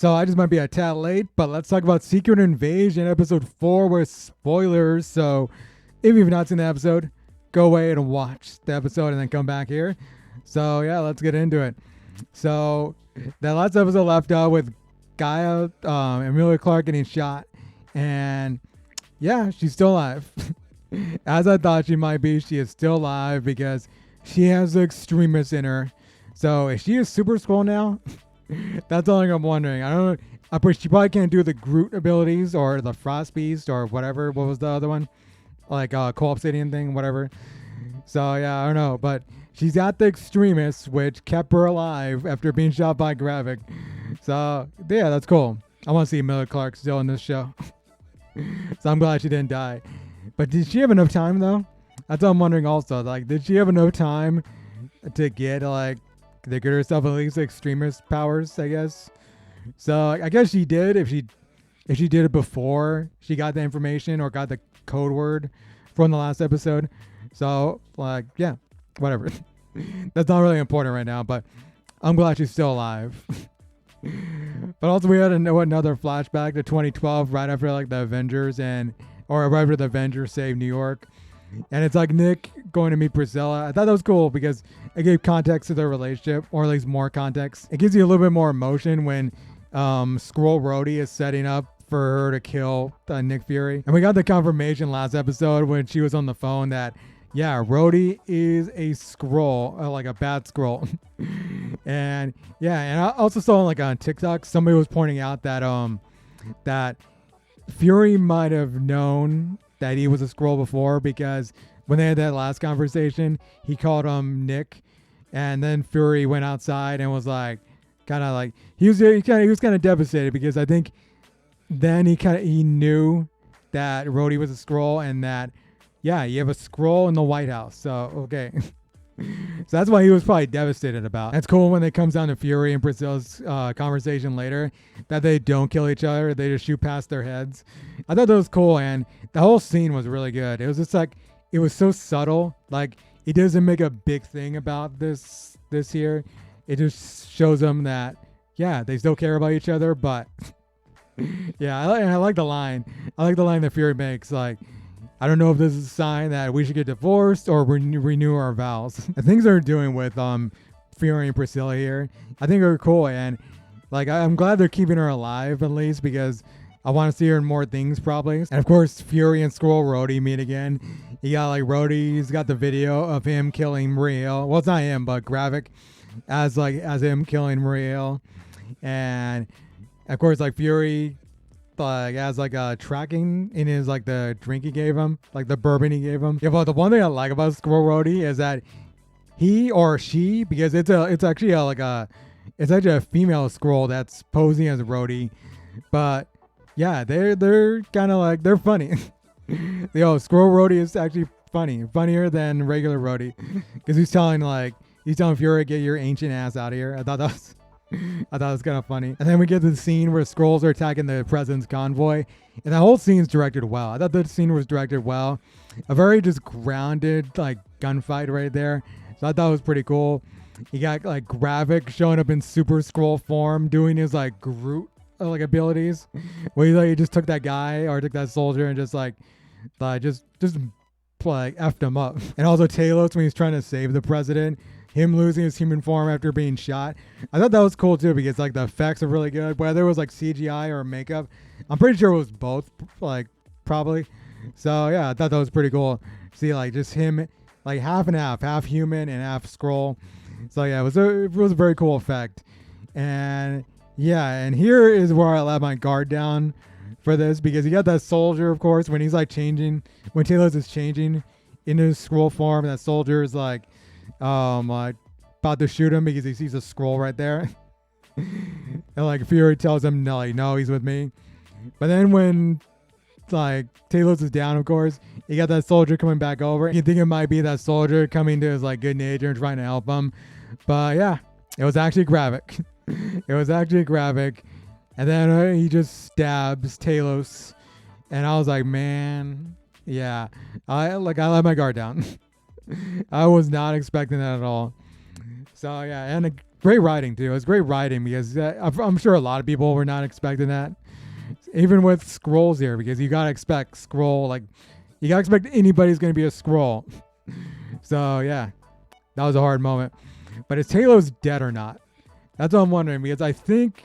So I just might be a tad late, but let's talk about Secret Invasion episode 4 with spoilers. So if you've not seen the episode, go away and watch the episode and then come back here. So yeah, let's get into it. So that last episode left out with Gaia, Emilia Clarke getting shot, and yeah, she's still alive. As I thought she might be, she is still alive because she has the extremist in her. So is she a super scroll now? That's all I'm wondering. I don't know. She probably can't do the Groot abilities or the Frost Beast or whatever. What was the other one? Like co-obsidian thing, whatever. So yeah, I don't know. But she's got the extremists, which kept her alive after being shot by Gravik. So yeah, that's cool. I want to see Emilia Clarke still in this show. So I'm glad she didn't die. But did she have enough time though? That's what I'm wondering also. Like, did she have enough time to get to get herself at least extremist powers, I guess. So I guess she did if she did it before she got the information or got the code word from the last episode. So yeah, whatever. That's not really important right now, but I'm glad she's still alive. But also we had another flashback to 2012 right after the Avengers or right after the Avengers saved New York. And it's Nick going to meet Priscilla. I thought that was cool because it gave context to their relationship, or at least more context. It gives you a little bit more emotion when Skrull Rhodey is setting up for her to kill Nick Fury. And we got the confirmation last episode when she was on the phone that, yeah, Rhodey is a Skrull, like a bad Skrull. And yeah, and I also saw on TikTok, somebody was pointing out that that Fury might have known that he was a Skrull before, because when they had that last conversation, he called him Nick, and then Fury went outside and was he was kind of devastated, because I think then he knew that Rhodey was a Skrull, and that yeah, you have a Skrull in the White House. So okay. So that's why he was probably devastated about. It's cool when it comes down to Fury and Priscilla's conversation later, that they don't kill each other. They just shoot past their heads. I thought that was cool, and the whole scene was really good. It was just it was so subtle. It doesn't make a big thing about this here. It just shows them that, yeah, they still care about each other, but yeah, I like the line. I like the line that Fury makes, I don't know if this is a sign that we should get divorced or renew our vows. The things they're doing with Fury and Priscilla here, I think are cool, and I'm glad they're keeping her alive at least, because I want to see her in more things probably. And of course, Fury and Skrull Rhodey meet again. You got Rhodey's got the video of him killing Mariel. Well, it's not him, but Gravik as him killing Mariel, and of course Fury has a tracking in his the drink he gave him, the bourbon he gave him. Yeah, but the one thing I like about Skrull Rhodey is that he or she, because it's actually it's actually a female Skrull that's posing as Rhodey, but yeah, they're kind of they're funny. Skrull Rhodey is actually funnier than regular Rhodey, because he's telling Fury, get your ancient ass out of here. I thought it was kind of funny. And then we get to the scene where Skrulls are attacking the president's convoy, and that whole scene's directed well. I thought the scene was directed well. A very just grounded gunfight right there. So I thought it was pretty cool. You got Gravik showing up in Super Skrull form, doing his Groot abilities, where he just took that guy or took that soldier and just effed him up. And also Talos, when he's trying to save the president, him losing his human form after being shot. I thought that was cool too, because the effects are really good. Whether it was CGI or makeup, I'm pretty sure it was both, probably. So yeah, I thought that was pretty cool. See just him half and half human and half Skrull. So yeah, it was a very cool effect. And yeah, and here is where I let my guard down for this, because you got that soldier, of course, when he's changing, when Talos is changing into his Skrull form, that soldier is about to shoot him because he sees a Skrull right there. And Fury tells him no, he's with me. But then when Talos is down, of course, you got that soldier coming back over. You think it might be that soldier coming to his good nature and trying to help him, but yeah, it was actually Gravik. It was actually Gravik. And then he just stabs Talos, and I was man, yeah, I let my guard down. I was not expecting that at all. So yeah, and Great writing too. It was great writing because I'm sure a lot of people were not expecting that. Even with scrolls here, because you gotta expect scroll, like you gotta expect anybody's gonna be a scroll. So yeah, that was a hard moment. But is Talos dead or not? That's what I'm wondering, because I think,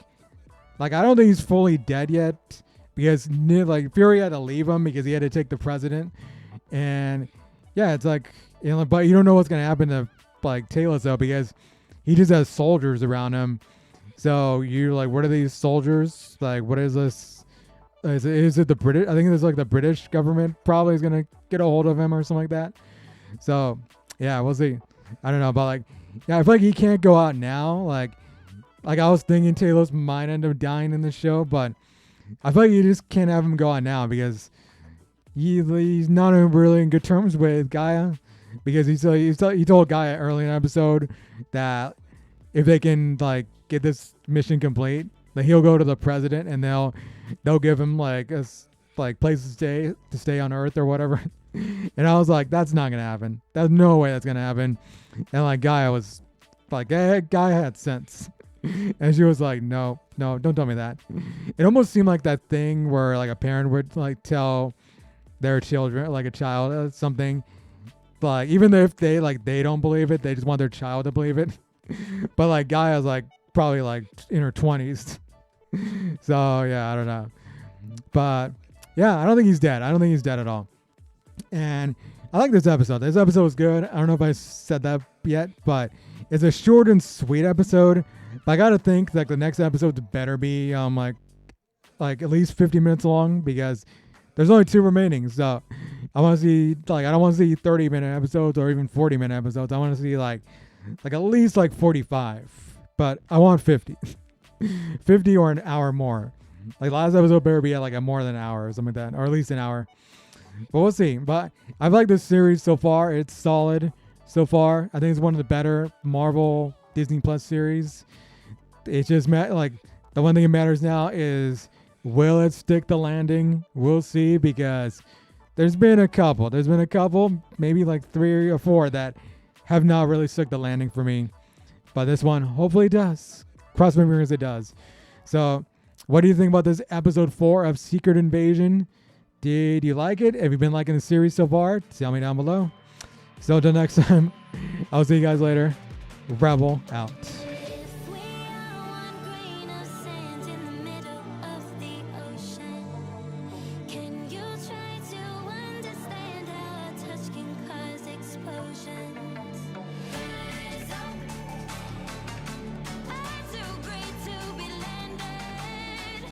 like, I don't think he's fully dead yet, because like Fury had to leave him because he had to take the president, and yeah, it's like, you know, but you don't know what's gonna happen to like Talos though, because he just has soldiers around him. So you're like, what are these soldiers? Like, what is this? Is it the British? I think it's like the British government probably is gonna get a hold of him or something like that. So yeah, we'll see. I don't know, but like, yeah, I feel like he can't go out now. Like I was thinking Talos might end up dying in the show, but I feel like you just can't have him go out now because he's not really in good terms with Gaia, because he told Gaia early in the episode that if they can like get this mission complete, then he'll go to the president and they'll give him like a place to stay on Earth or whatever. And I was like, that's not gonna happen. There's no way that's gonna happen. And like Gaia was like, Gaia had sense. And she was like, no, don't tell me that. It almost seemed like that thing where like a parent would like tell their children, like a child, something, like even if they don't believe it, they just want their child to believe it. But like Gaia's like probably like in her 20s. So yeah, I don't know. But yeah, I don't think he's dead. I don't think he's dead at all. And I like this episode. This episode was good. I don't know if I said that yet, but it's a short and sweet episode. But I gotta think like the next episode better be like at least 50 minutes long, because there's only 2 remaining. So I want to see like, I don't want to see 30-minute episodes or even 40-minute episodes. I want to see like at least like 45. But I want 50. 50 or an hour more. Like last episode better be at like a more than an hour or something like that, or at least an hour. But we'll see. But I've liked this series so far. It's solid so far. I think it's one of the better Marvel Disney Plus series. It's just like the one thing that matters now is, will it stick the landing? We'll see, because there's been a couple, maybe like 3 or 4 that have not really stuck the landing for me. But this one hopefully does. Cross my fingers it does. So what do you think about this episode 4 of Secret Invasion? Did you like it? Have you been liking the series so far? Tell me down below. So until next time, I'll see you guys later. Rebel out.